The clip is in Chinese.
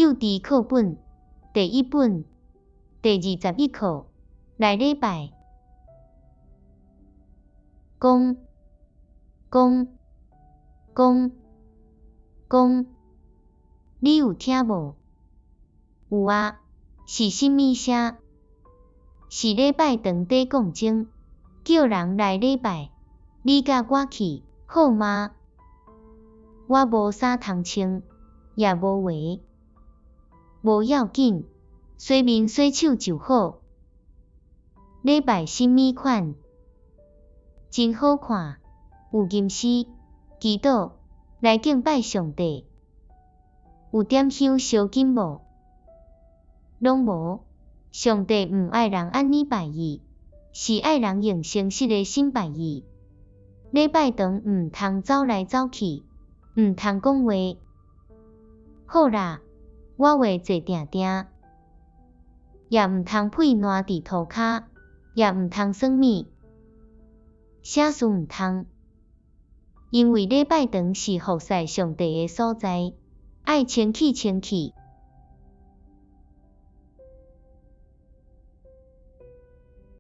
幼稚课本第1本第21课来礼拜。讲讲，你有听无？有啊，是甚物声？是礼拜堂伫讲经，叫人来礼拜。你甲我去，好吗？我无衫通穿，也无鞋。无要紧，洗面洗手就好。礼拜甚物款？真好看，有吟诗、祈祷，来敬拜上帝。有点香烧紧无？拢无。上帝毋爱人安尼拜伊，是爱人用诚实的心拜伊。礼拜堂毋通走来走去，毋通讲话。好啦，我话坐定定，也毋通屁烂伫涂骹，也毋通算命，啥事毋通。因为礼拜堂是服侍上帝的所在，爱清气清气。